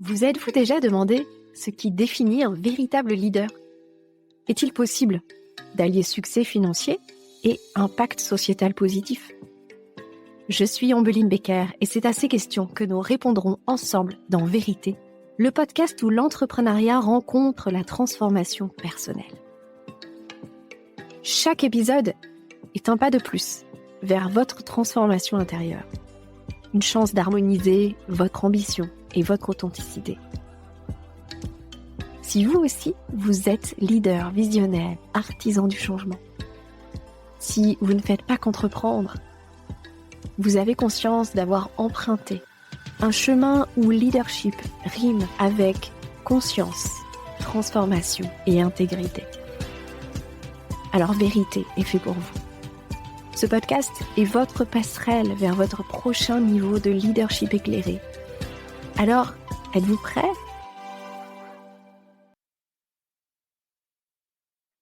Vous êtes-vous déjà demandé ce qui définit un véritable leader ? Est-il possible d'allier succès financier et impact sociétal positif ? Je suis Ambeline Becker et c'est à ces questions que nous répondrons ensemble dans Vérité, le podcast où l'entrepreneuriat rencontre la transformation personnelle. Chaque épisode est un pas de plus vers votre transformation intérieure. Une chance d'harmoniser votre ambition et votre authenticité. Si vous aussi, vous êtes leader, visionnaire, artisan du changement, si vous ne faites pas qu'entreprendre, vous avez conscience d'avoir emprunté un chemin où leadership rime avec conscience, transformation et intégrité. Alors Vérité est fait pour vous. Ce podcast est votre passerelle vers votre prochain niveau de leadership éclairé. Alors, êtes-vous prêts ?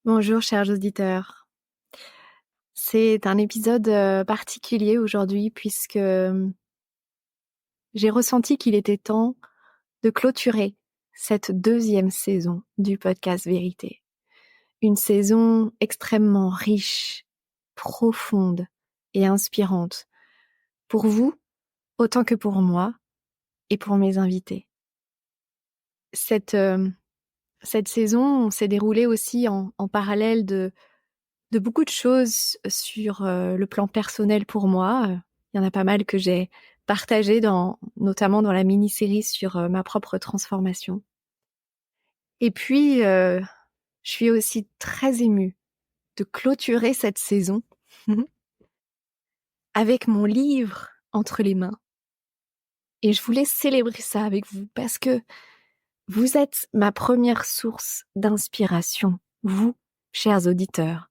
Bonjour chers auditeurs. C'est un épisode particulier aujourd'hui puisque j'ai ressenti qu'il était temps de clôturer cette deuxième saison du podcast Vérité. Une saison extrêmement riche, profonde et inspirante pour vous autant que pour moi et pour mes invités. Cette saison s'est déroulée aussi en parallèle de beaucoup de choses sur le plan personnel pour moi. Il y en a pas mal que j'ai partagé notamment dans la mini-série sur ma propre transformation. Et puis, je suis aussi très émue de clôturer cette saison avec mon livre entre les mains. Et je voulais célébrer ça avec vous parce que vous êtes ma première source d'inspiration, vous, chers auditeurs.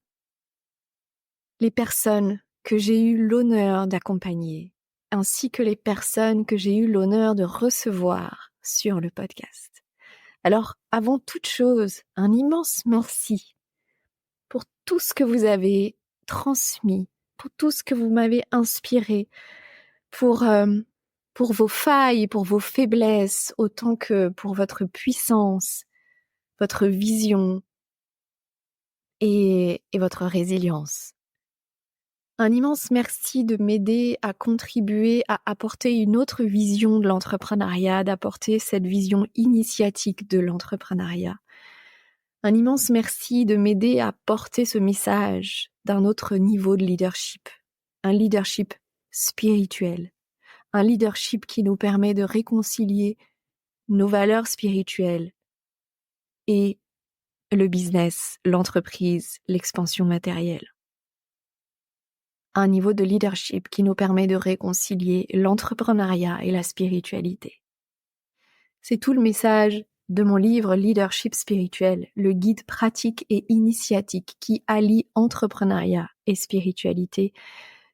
Les personnes que j'ai eu l'honneur d'accompagner, ainsi que les personnes que j'ai eu l'honneur de recevoir sur le podcast. Alors, avant toute chose, un immense merci pour tout ce que vous avez transmis, pour tout ce que vous m'avez inspiré, pour vos failles, pour vos faiblesses, autant que pour votre puissance, votre vision et votre résilience. Un immense merci de m'aider à contribuer à apporter une autre vision de l'entrepreneuriat, d'apporter cette vision initiatique de l'entrepreneuriat. Un immense merci de m'aider à porter ce message d'un autre niveau de leadership, un leadership spirituel, un leadership qui nous permet de réconcilier nos valeurs spirituelles et le business, l'entreprise, l'expansion matérielle. Un niveau de leadership qui nous permet de réconcilier l'entrepreneuriat et la spiritualité. C'est tout le message de mon livre Leadership spirituel, le guide pratique et initiatique qui allie entrepreneuriat et spiritualité.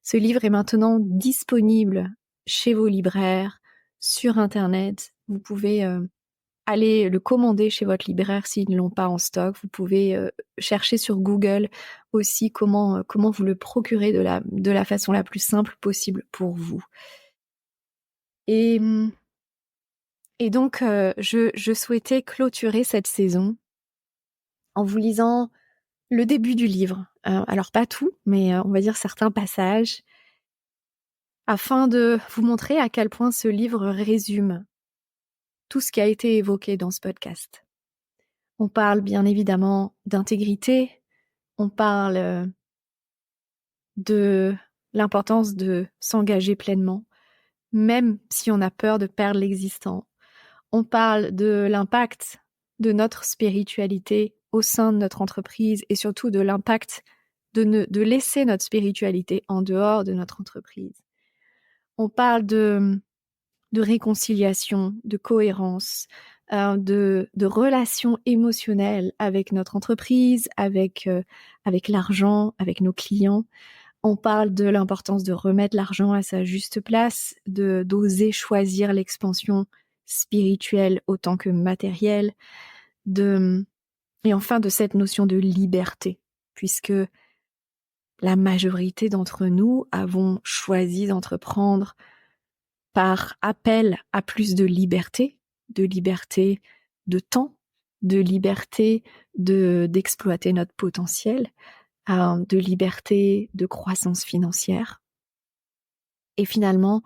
Ce livre est maintenant disponible chez vos libraires, sur Internet. Vous pouvez aller le commander chez votre libraire s'ils ne l'ont pas en stock. Vous pouvez chercher sur Google aussi comment vous le procurer de la façon la plus simple possible pour vous. Et donc, je souhaitais clôturer cette saison en vous lisant le début du livre. Alors pas tout, mais on va dire certains passages, afin de vous montrer à quel point ce livre résume tout ce qui a été évoqué dans ce podcast. On parle bien évidemment d'intégrité, on parle de l'importance de s'engager pleinement, même si on a peur de perdre l'existant. On parle de l'impact de notre spiritualité au sein de notre entreprise et surtout de l'impact de laisser notre spiritualité en dehors de notre entreprise. On parle de réconciliation, de cohérence, de relations émotionnelles avec notre entreprise, avec l'argent, avec nos clients. On parle de l'importance de remettre l'argent à sa juste place, d'oser choisir l'expansion spirituelle autant que matérielle, et enfin de cette notion de liberté, puisque la majorité d'entre nous avons choisi d'entreprendre par appel à plus de liberté, de liberté de temps, de liberté d'exploiter notre potentiel, de liberté de croissance financière. Et finalement,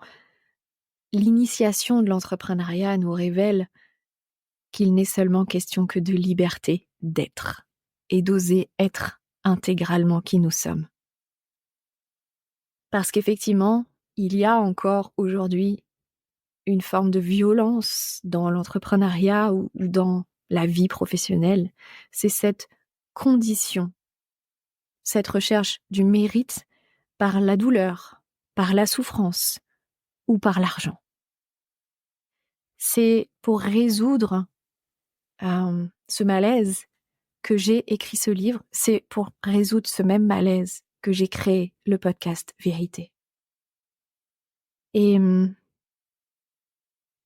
l'initiation de l'entrepreneuriat nous révèle qu'il n'est seulement question que de liberté d'être et d'oser être intégralement qui nous sommes. Parce qu'effectivement, il y a encore aujourd'hui une forme de violence dans l'entrepreneuriat ou dans la vie professionnelle. C'est cette condition, cette recherche du mérite par la douleur, par la souffrance ou par l'argent. C'est pour résoudre ce malaise que j'ai écrit ce livre. C'est pour résoudre ce même malaise que j'ai créé le podcast Vérité. Et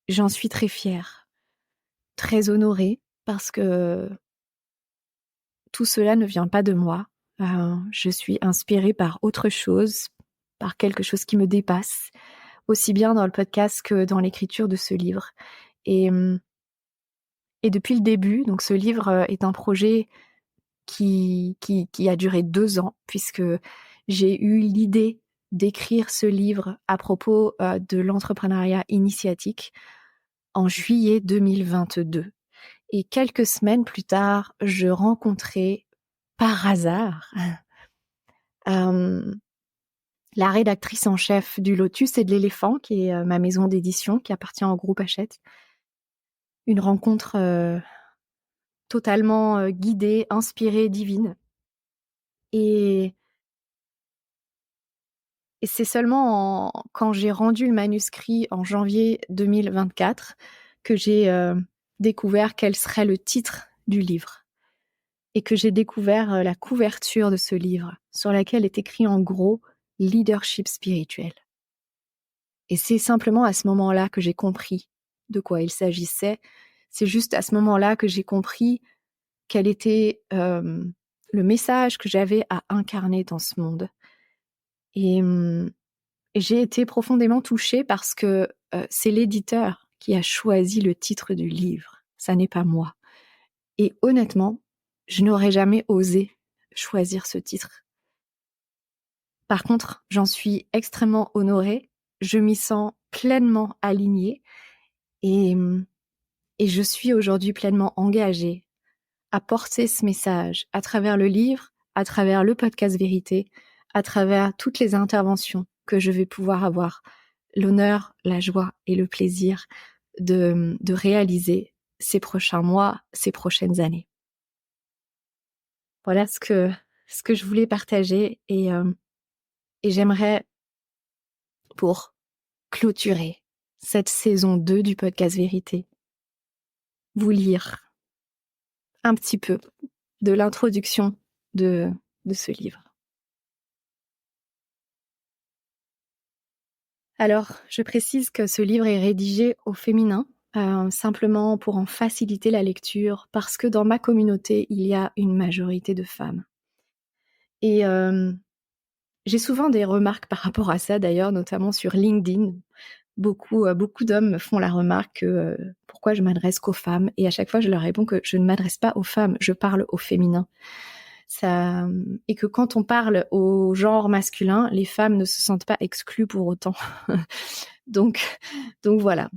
j'en suis très fière, très honorée, parce que tout cela ne vient pas de moi. Je suis inspirée par autre chose, par quelque chose qui me dépasse, aussi bien dans le podcast que dans l'écriture de ce livre. Et depuis le début, donc ce livre est un projet qui a duré 2 ans, puisque j'ai eu l'idée d'écrire ce livre à propos de l'entrepreneuriat initiatique en juillet 2022. Et quelques semaines plus tard, je rencontrais par hasard la rédactrice en chef du Lotus et de l'Éléphant, qui est ma maison d'édition, qui appartient au groupe Hachette. Une rencontre totalement guidée, inspirée, divine. Et c'est seulement quand j'ai rendu le manuscrit en janvier 2024 que j'ai découvert quel serait le titre du livre. Et que j'ai découvert la couverture de ce livre, sur laquelle est écrit en gros « Leadership spirituel ». Et c'est simplement à ce moment-là que j'ai compris de quoi il s'agissait. C'est juste à ce moment-là que j'ai compris quel était le message que j'avais à incarner dans ce monde. Et j'ai été profondément touchée parce que c'est l'éditeur qui a choisi le titre du livre. Ça n'est pas moi. Et honnêtement, je n'aurais jamais osé choisir ce titre. Par contre, j'en suis extrêmement honorée. Je m'y sens pleinement alignée et je suis aujourd'hui pleinement engagée à porter ce message à travers le livre, à travers le podcast Vérité, à travers toutes les interventions que je vais pouvoir avoir l'honneur, la joie et le plaisir de réaliser ces prochains mois, ces prochaines années. Voilà ce que je voulais partager et j'aimerais, pour clôturer cette saison 2 du podcast Vérité, vous lire un petit peu de l'introduction de ce livre. Alors, je précise que ce livre est rédigé au féminin, simplement pour en faciliter la lecture, parce que dans ma communauté, il y a une majorité de femmes. Et j'ai souvent des remarques par rapport à ça, d'ailleurs, notamment sur LinkedIn. Beaucoup d'hommes me font la remarque que pourquoi je m'adresse qu'aux femmes, et à chaque fois je leur réponds que je ne m'adresse pas aux femmes, je parle au féminin. Et que quand on parle au genre masculin, les femmes ne se sentent pas exclues pour autant. donc voilà.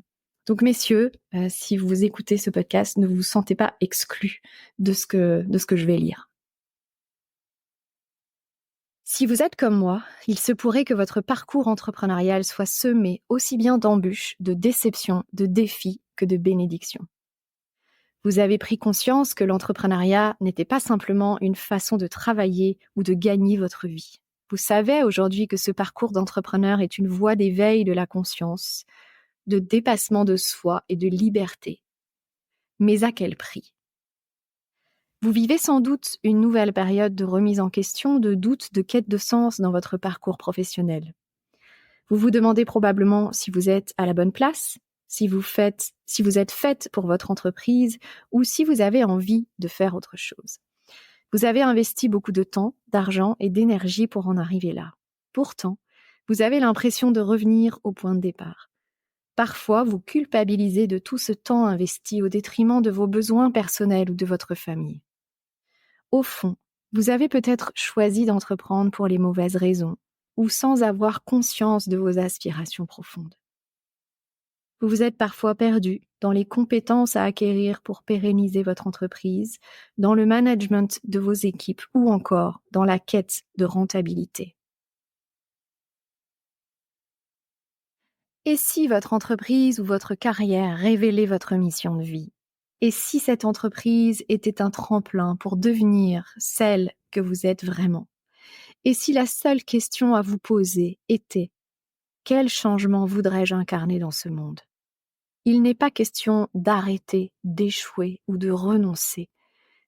Donc messieurs, si vous écoutez ce podcast, ne vous sentez pas exclus de ce que je vais lire. Si vous êtes comme moi, il se pourrait que votre parcours entrepreneurial soit semé aussi bien d'embûches, de déceptions, de défis que de bénédictions. Vous avez pris conscience que l'entrepreneuriat n'était pas simplement une façon de travailler ou de gagner votre vie. Vous savez aujourd'hui que ce parcours d'entrepreneur est une voie d'éveil de la conscience, de dépassement de soi et de liberté. Mais à quel prix ? Vous vivez sans doute une nouvelle période de remise en question, de doute, de quête de sens dans votre parcours professionnel. Vous vous demandez probablement si vous êtes à la bonne place, si vous êtes faite pour votre entreprise ou si vous avez envie de faire autre chose. Vous avez investi beaucoup de temps, d'argent et d'énergie pour en arriver là. Pourtant, vous avez l'impression de revenir au point de départ. Parfois, vous culpabilisez de tout ce temps investi au détriment de vos besoins personnels ou de votre famille. Au fond, vous avez peut-être choisi d'entreprendre pour les mauvaises raisons ou sans avoir conscience de vos aspirations profondes. Vous vous êtes parfois perdu dans les compétences à acquérir pour pérenniser votre entreprise, dans le management de vos équipes ou encore dans la quête de rentabilité. Et si votre entreprise ou votre carrière révélait votre mission de vie? Et si cette entreprise était un tremplin pour devenir celle que vous êtes vraiment? Et si la seule question à vous poser était: quel changement voudrais-je incarner dans ce monde? Il n'est pas question d'arrêter, d'échouer ou de renoncer,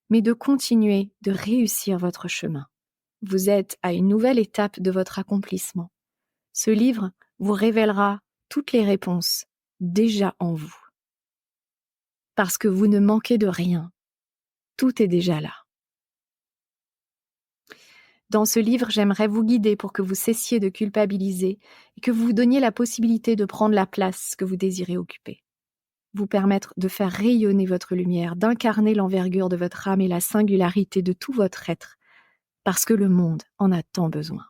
mais de continuer de réussir votre chemin. Vous êtes à une nouvelle étape de votre accomplissement. Ce livre vous révélera toutes les réponses déjà en vous. Parce que vous ne manquez de rien. Tout est déjà là. Dans ce livre, j'aimerais vous guider pour que vous cessiez de culpabiliser et que vous vous donniez la possibilité de prendre la place que vous désirez occuper. Vous permettre de faire rayonner votre lumière, d'incarner l'envergure de votre âme et la singularité de tout votre être, parce que le monde en a tant besoin.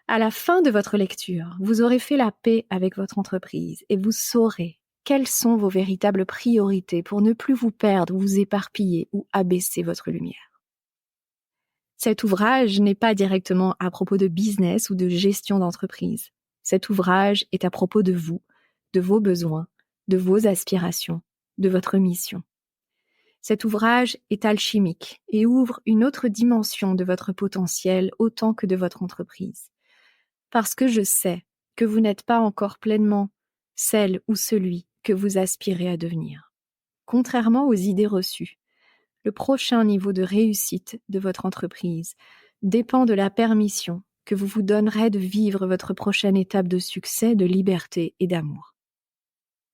À la fin de votre lecture, vous aurez fait la paix avec votre entreprise et vous saurez quelles sont vos véritables priorités pour ne plus vous perdre, vous éparpiller ou abaisser votre lumière. Cet ouvrage n'est pas directement à propos de business ou de gestion d'entreprise. Cet ouvrage est à propos de vous, de vos besoins, de vos aspirations, de votre mission. Cet ouvrage est alchimique et ouvre une autre dimension de votre potentiel autant que de votre entreprise. Parce que je sais que vous n'êtes pas encore pleinement celle ou celui que vous aspirez à devenir. Contrairement aux idées reçues, le prochain niveau de réussite de votre entreprise dépend de la permission que vous vous donnerez de vivre votre prochaine étape de succès, de liberté et d'amour.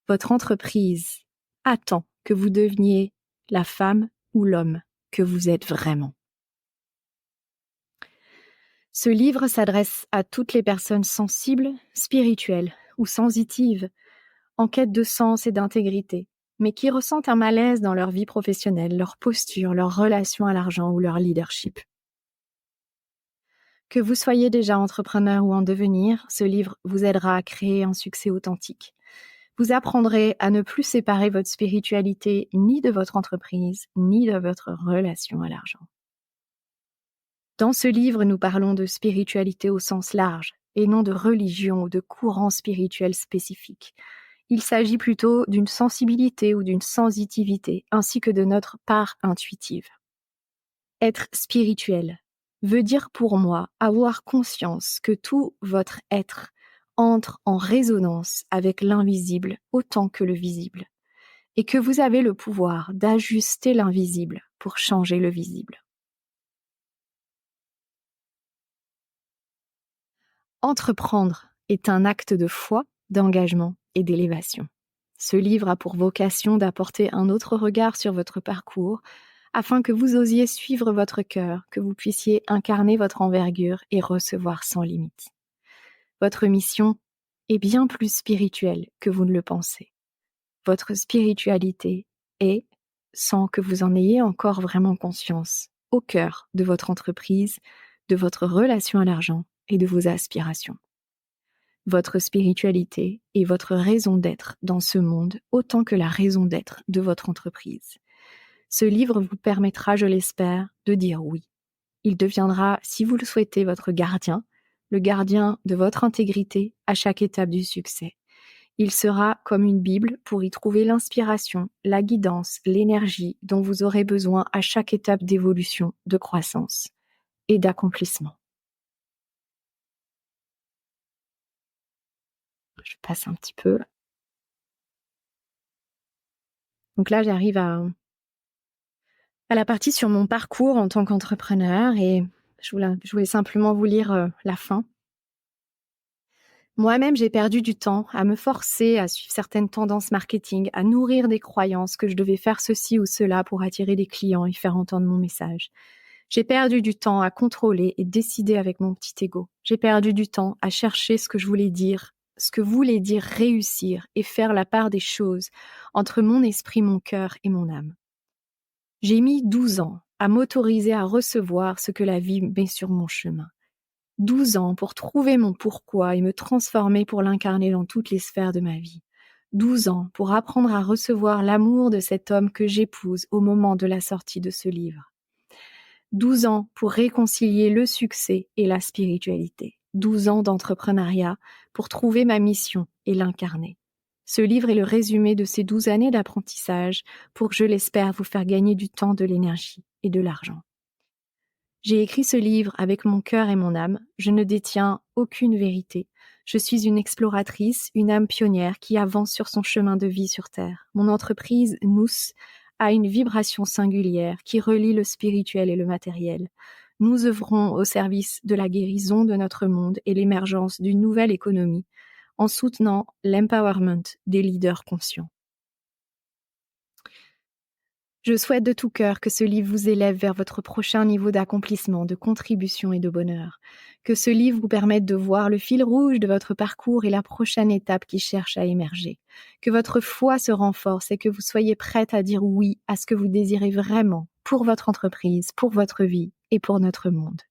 Votre entreprise attend que vous deveniez la femme ou l'homme que vous êtes vraiment. Ce livre s'adresse à toutes les personnes sensibles, spirituelles ou sensitives, en quête de sens et d'intégrité, mais qui ressentent un malaise dans leur vie professionnelle, leur posture, leur relation à l'argent ou leur leadership. Que vous soyez déjà entrepreneur ou en devenir, ce livre vous aidera à créer un succès authentique. Vous apprendrez à ne plus séparer votre spiritualité ni de votre entreprise, ni de votre relation à l'argent. Dans ce livre, nous parlons de spiritualité au sens large, et non de religion ou de courant spirituel spécifique. Il s'agit plutôt d'une sensibilité ou d'une sensitivité, ainsi que de notre part intuitive. Être spirituel veut dire pour moi avoir conscience que tout votre être entre en résonance avec l'invisible autant que le visible, et que vous avez le pouvoir d'ajuster l'invisible pour changer le visible. Entreprendre est un acte de foi, d'engagement et d'élévation. Ce livre a pour vocation d'apporter un autre regard sur votre parcours afin que vous osiez suivre votre cœur, que vous puissiez incarner votre envergure et recevoir sans limite. Votre mission est bien plus spirituelle que vous ne le pensez. Votre spiritualité est, sans que vous en ayez encore vraiment conscience, au cœur de votre entreprise, de votre relation à l'argent et de vos aspirations. Votre spiritualité est votre raison d'être dans ce monde autant que la raison d'être de votre entreprise. Ce livre vous permettra, je l'espère, de dire oui. Il deviendra, si vous le souhaitez, votre gardien, le gardien de votre intégrité à chaque étape du succès. Il sera comme une Bible pour y trouver l'inspiration, la guidance, l'énergie dont vous aurez besoin à chaque étape d'évolution, de croissance et d'accomplissement. Je passe un petit peu. Donc là, j'arrive à la partie sur mon parcours en tant qu'entrepreneur et je voulais simplement vous lire la fin. Moi-même, j'ai perdu du temps à me forcer à suivre certaines tendances marketing, à nourrir des croyances que je devais faire ceci ou cela pour attirer des clients et faire entendre mon message. J'ai perdu du temps à contrôler et décider avec mon petit ego. J'ai perdu du temps à chercher ce que je voulais dire ce que voulait dire réussir et faire la part des choses entre mon esprit, mon cœur et mon âme. J'ai mis 12 ans à m'autoriser à recevoir ce que la vie met sur mon chemin. 12 ans pour trouver mon pourquoi et me transformer pour l'incarner dans toutes les sphères de ma vie. 12 ans pour apprendre à recevoir l'amour de cet homme que j'épouse au moment de la sortie de ce livre. 12 ans pour réconcilier le succès et la spiritualité. 12 ans d'entrepreneuriat pour trouver ma mission et l'incarner. Ce livre est le résumé de ces 12 années d'apprentissage pour, je l'espère, vous faire gagner du temps, de l'énergie et de l'argent. J'ai écrit ce livre avec mon cœur et mon âme. Je ne détiens aucune vérité. Je suis une exploratrice, une âme pionnière qui avance sur son chemin de vie sur Terre. Mon entreprise, Nous, a une vibration singulière qui relie le spirituel et le matériel. Nous œuvrons au service de la guérison de notre monde et l'émergence d'une nouvelle économie en soutenant l'empowerment des leaders conscients. Je souhaite de tout cœur que ce livre vous élève vers votre prochain niveau d'accomplissement, de contribution et de bonheur. Que ce livre vous permette de voir le fil rouge de votre parcours et la prochaine étape qui cherche à émerger. Que votre foi se renforce et que vous soyez prête à dire oui à ce que vous désirez vraiment pour votre entreprise, pour votre vie et pour notre monde.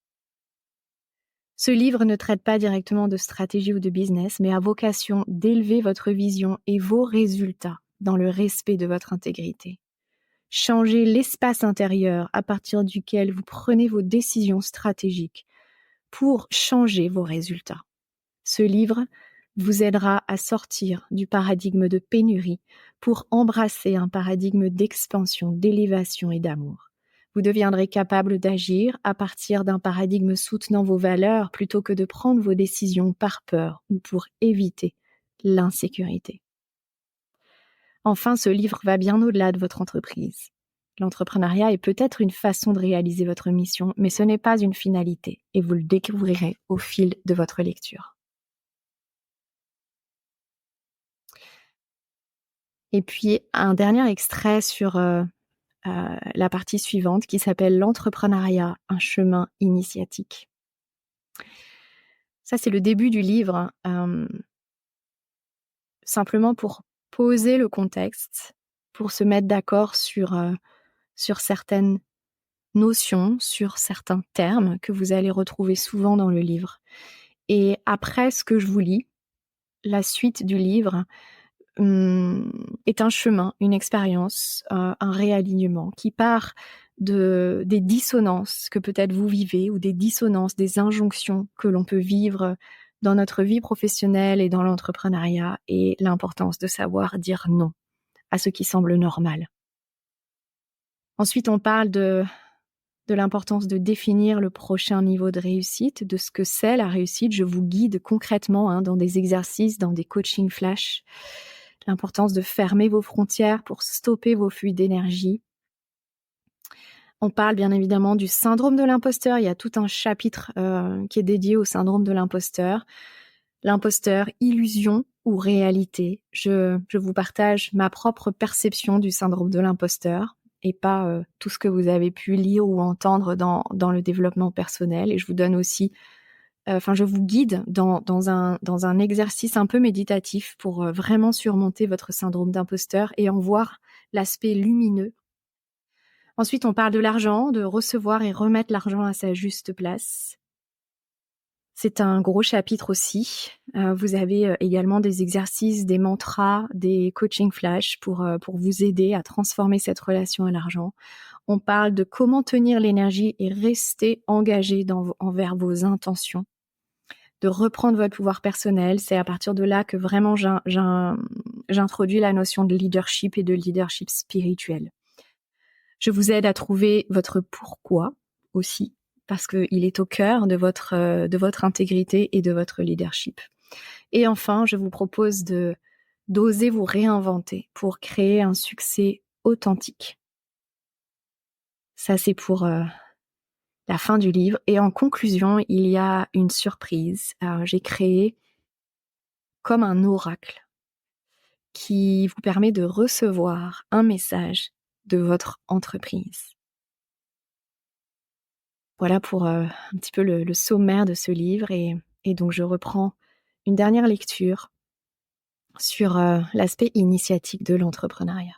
Ce livre ne traite pas directement de stratégie ou de business, mais a vocation d'élever votre vision et vos résultats dans le respect de votre intégrité. Changez l'espace intérieur à partir duquel vous prenez vos décisions stratégiques pour changer vos résultats. Ce livre vous aidera à sortir du paradigme de pénurie pour embrasser un paradigme d'expansion, d'élévation et d'amour. Vous deviendrez capable d'agir à partir d'un paradigme soutenant vos valeurs plutôt que de prendre vos décisions par peur ou pour éviter l'insécurité. Enfin, ce livre va bien au-delà de votre entreprise. L'entrepreneuriat est peut-être une façon de réaliser votre mission, mais ce n'est pas une finalité, et vous le découvrirez au fil de votre lecture. Et puis, un dernier extrait sur la partie suivante qui s'appelle « L'entrepreneuriat, un chemin initiatique ». Ça, c'est le début du livre, simplement pour poser le contexte, pour se mettre d'accord sur certaines notions, sur certains termes que vous allez retrouver souvent dans le livre. Et après ce que je vous lis, la suite du livre est un chemin, une expérience, un réalignement qui part des dissonances que peut-être vous vivez ou des dissonances, des injonctions que l'on peut vivre dans notre vie professionnelle et dans l'entrepreneuriat et l'importance de savoir dire non à ce qui semble normal. Ensuite, on parle de l'importance de définir le prochain niveau de réussite, de ce que c'est la réussite. Je vous guide concrètement dans des exercices, dans des coachings flash. L'importance de fermer vos frontières pour stopper vos fuites d'énergie. On parle bien évidemment du syndrome de l'imposteur. Il y a tout un chapitre qui est dédié au syndrome de l'imposteur. L'imposteur, illusion ou réalité. Je vous partage ma propre perception du syndrome de l'imposteur et pas tout ce que vous avez pu lire ou entendre dans le développement personnel. Et je vous donne aussi, je vous guide dans un exercice un peu méditatif pour vraiment surmonter votre syndrome d'imposteur et en voir l'aspect lumineux. Ensuite, on parle de l'argent, de recevoir et remettre l'argent à sa juste place. C'est un gros chapitre aussi. Vous avez également des exercices, des mantras, des coaching flash pour vous aider à transformer cette relation à l'argent. On parle de comment tenir l'énergie et rester engagé envers vos intentions, de reprendre votre pouvoir personnel. C'est à partir de là que vraiment j'introduis la notion de leadership et de leadership spirituel. Je vous aide à trouver votre pourquoi aussi, parce qu'il est au cœur de votre intégrité et de votre leadership. Et enfin, je vous propose d'oser vous réinventer pour créer un succès authentique. Ça, c'est pour la fin du livre. Et en conclusion, il y a une surprise. Alors, j'ai créé comme un oracle qui vous permet de recevoir un message de votre entreprise. Voilà pour un petit peu le sommaire de ce livre et donc je reprends une dernière lecture sur l'aspect initiatique de l'entrepreneuriat.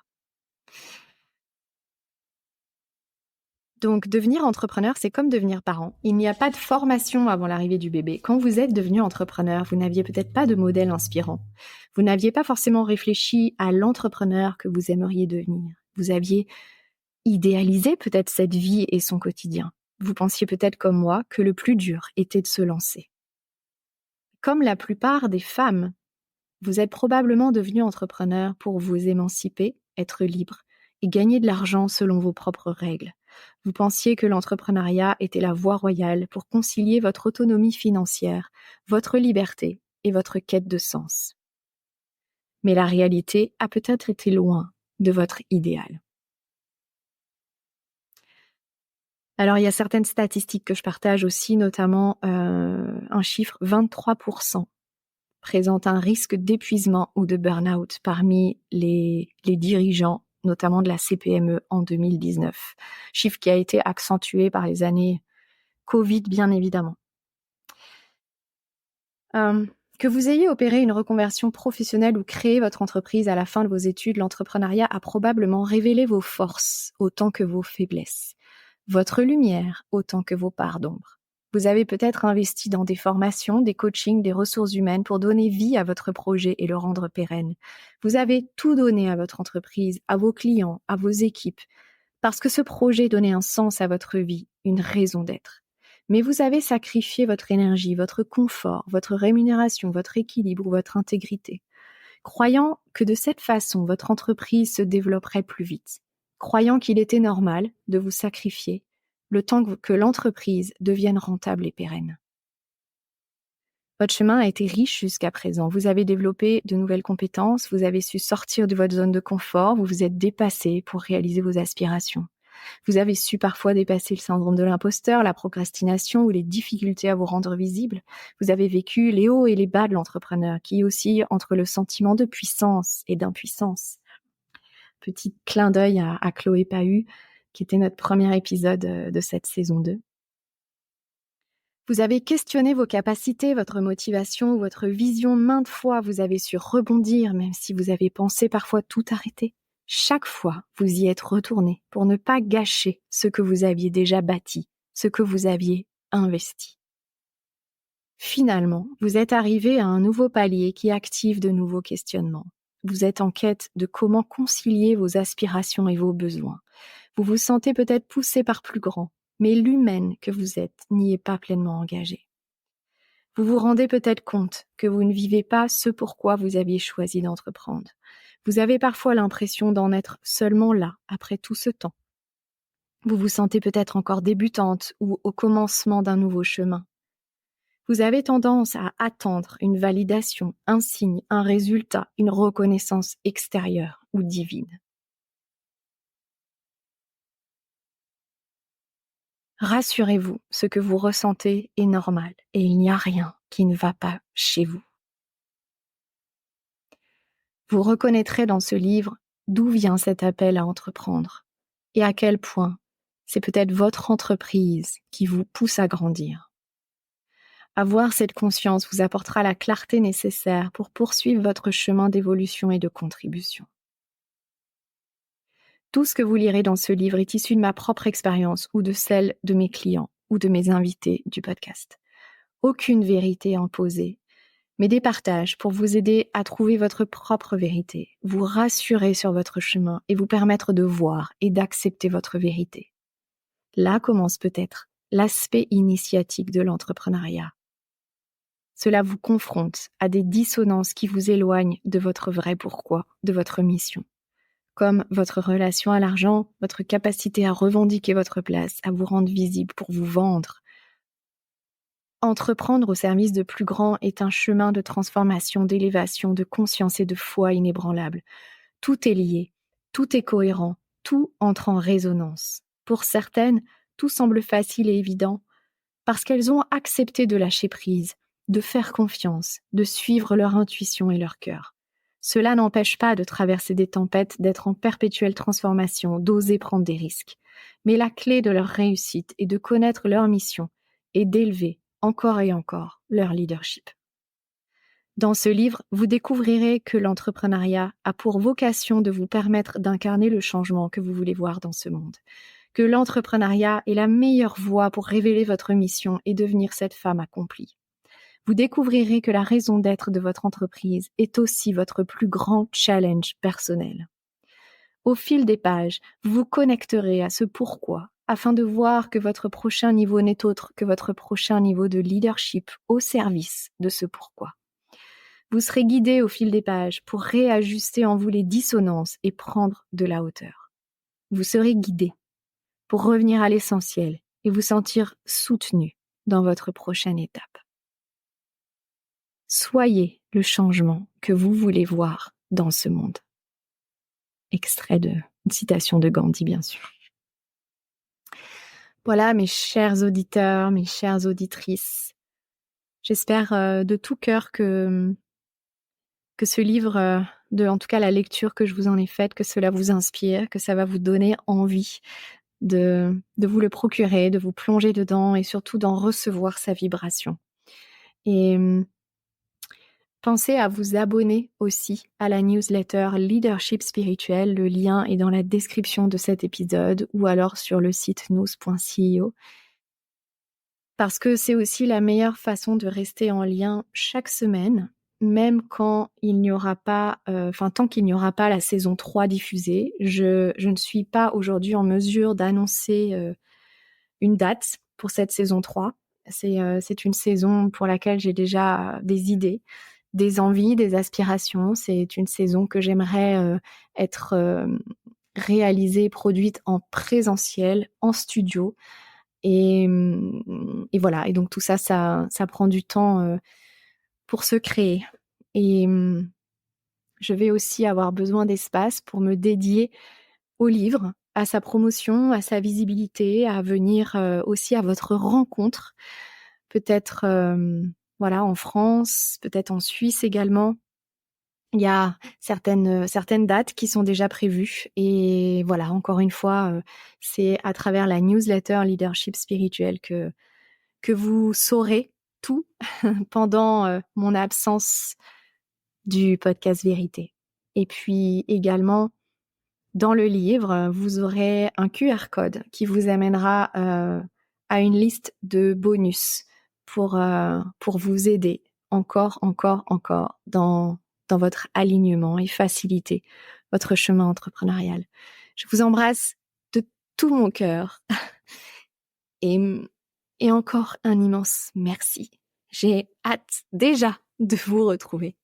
Donc, devenir entrepreneur, c'est comme devenir parent. Il n'y a pas de formation avant l'arrivée du bébé. Quand vous êtes devenu entrepreneur, vous n'aviez peut-être pas de modèle inspirant. Vous n'aviez pas forcément réfléchi à l'entrepreneur que vous aimeriez devenir. Vous aviez idéalisé peut-être cette vie et son quotidien. Vous pensiez peut-être comme moi que le plus dur était de se lancer. Comme la plupart des femmes, vous êtes probablement devenu entrepreneur pour vous émanciper, être libre et gagner de l'argent selon vos propres règles. Vous pensiez que l'entrepreneuriat était la voie royale pour concilier votre autonomie financière, votre liberté et votre quête de sens. Mais la réalité a peut-être été loin de votre idéal. Alors, il y a certaines statistiques que je partage aussi, notamment un chiffre, 23% présentent un risque d'épuisement ou de burn-out parmi les dirigeants, notamment de la CPME en 2019. Chiffre qui a été accentué par les années Covid, bien évidemment. Que vous ayez opéré une reconversion professionnelle ou créé votre entreprise à la fin de vos études, l'entrepreneuriat a probablement révélé vos forces autant que vos faiblesses, votre lumière autant que vos parts d'ombre. Vous avez peut-être investi dans des formations, des coachings, des ressources humaines pour donner vie à votre projet et le rendre pérenne. Vous avez tout donné à votre entreprise, à vos clients, à vos équipes, parce que ce projet donnait un sens à votre vie, une raison d'être. Mais vous avez sacrifié votre énergie, votre confort, votre rémunération, votre équilibre ou votre intégrité, croyant que de cette façon, votre entreprise se développerait plus vite, croyant qu'il était normal de vous sacrifier le temps que l'entreprise devienne rentable et pérenne. Votre chemin a été riche jusqu'à présent. Vous avez développé de nouvelles compétences, vous avez su sortir de votre zone de confort, vous vous êtes dépassé pour réaliser vos aspirations. Vous avez su parfois dépasser le syndrome de l'imposteur, la procrastination ou les difficultés à vous rendre visible. Vous avez vécu les hauts et les bas de l'entrepreneur qui oscille entre le sentiment de puissance et d'impuissance. Petit clin d'œil à Chloé Pahu, qui était notre premier épisode de cette saison 2. Vous avez questionné vos capacités, votre motivation, votre vision maintes fois. Vous avez su rebondir, même si vous avez pensé parfois tout arrêter. Chaque fois, vous y êtes retourné pour ne pas gâcher ce que vous aviez déjà bâti, ce que vous aviez investi. Finalement, vous êtes arrivé à un nouveau palier qui active de nouveaux questionnements. Vous êtes en quête de comment concilier vos aspirations et vos besoins. Vous vous sentez peut-être poussé par plus grand, mais l'humaine que vous êtes n'y est pas pleinement engagée. Vous vous rendez peut-être compte que vous ne vivez pas ce pourquoi vous aviez choisi d'entreprendre. Vous avez parfois l'impression d'en être seulement là, après tout ce temps. Vous vous sentez peut-être encore débutante ou au commencement d'un nouveau chemin. Vous avez tendance à attendre une validation, un signe, un résultat, une reconnaissance extérieure ou divine. Rassurez-vous, ce que vous ressentez est normal et il n'y a rien qui ne va pas chez vous. Vous reconnaîtrez dans ce livre d'où vient cet appel à entreprendre et à quel point c'est peut-être votre entreprise qui vous pousse à grandir. Avoir cette conscience vous apportera la clarté nécessaire pour poursuivre votre chemin d'évolution et de contribution. Tout ce que vous lirez dans ce livre est issu de ma propre expérience ou de celle de mes clients ou de mes invités du podcast. Aucune vérité imposée, mais des partages pour vous aider à trouver votre propre vérité, vous rassurer sur votre chemin et vous permettre de voir et d'accepter votre vérité. Là commence peut-être l'aspect initiatique de l'entrepreneuriat. Cela vous confronte à des dissonances qui vous éloignent de votre vrai pourquoi, de votre mission, comme votre relation à l'argent, votre capacité à revendiquer votre place, à vous rendre visible pour vous vendre. Entreprendre au service de plus grands est un chemin de transformation, d'élévation, de conscience et de foi inébranlable. Tout est lié, tout est cohérent, tout entre en résonance. Pour certaines, tout semble facile et évident parce qu'elles ont accepté de lâcher prise, de faire confiance, de suivre leur intuition et leur cœur. Cela n'empêche pas de traverser des tempêtes, d'être en perpétuelle transformation, d'oser prendre des risques. Mais la clé de leur réussite est de connaître leur mission et d'élever encore et encore leur leadership. Dans ce livre, vous découvrirez que l'entrepreneuriat a pour vocation de vous permettre d'incarner le changement que vous voulez voir dans ce monde. Que l'entrepreneuriat est la meilleure voie pour révéler votre mission et devenir cette femme accomplie. Vous découvrirez que la raison d'être de votre entreprise est aussi votre plus grand challenge personnel. Au fil des pages, vous vous connecterez à ce pourquoi afin de voir que votre prochain niveau n'est autre que votre prochain niveau de leadership au service de ce pourquoi. Vous serez guidé au fil des pages pour réajuster en vous les dissonances et prendre de la hauteur. Vous serez guidé pour revenir à l'essentiel et vous sentir soutenu dans votre prochaine étape. Soyez le changement que vous voulez voir dans ce monde. Extrait d'une citation de Gandhi, bien sûr. Voilà, mes chers auditeurs, mes chères auditrices. J'espère de tout cœur que ce livre, en tout cas la lecture que je vous en ai faite, que cela vous inspire, que ça va vous donner envie de vous le procurer, de vous plonger dedans et surtout d'en recevoir sa vibration. Et pensez à vous abonner aussi à la newsletter Leadership Spirituel. Le lien est dans la description de cet épisode ou alors sur le site nous.co. Parce que c'est aussi la meilleure façon de rester en lien chaque semaine, même quand il n'y aura pas, tant qu'il n'y aura pas la saison 3 diffusée. Je ne suis pas aujourd'hui en mesure d'annoncer une date pour cette saison 3. C'est une saison pour laquelle j'ai déjà des idées, des envies, des aspirations. C'est une saison que j'aimerais être réalisée, produite en présentiel, en studio. Et voilà. Et donc tout ça prend du temps pour se créer. Et je vais aussi avoir besoin d'espace pour me dédier au livre, à sa promotion, à sa visibilité, à venir aussi à votre rencontre. Peut-être en France, peut-être en Suisse également. Il y a certaines dates qui sont déjà prévues. Et voilà, encore une fois, c'est à travers la newsletter Leadership Spirituel que vous saurez tout pendant mon absence du podcast Vérité. Et puis également, dans le livre, vous aurez un QR code qui vous amènera à une liste de bonus pour vous aider encore dans votre alignement et faciliter votre chemin entrepreneurial. Je vous embrasse de tout mon cœur et encore un immense merci. J'ai hâte déjà de vous retrouver.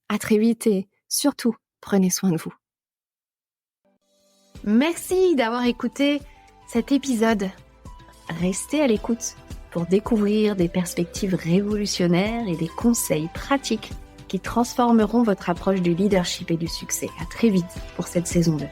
À très vite et surtout, prenez soin de vous. Merci d'avoir écouté cet épisode. Restez à l'écoute pour découvrir des perspectives révolutionnaires et des conseils pratiques qui transformeront votre approche du leadership et du succès. À très vite pour cette saison 2.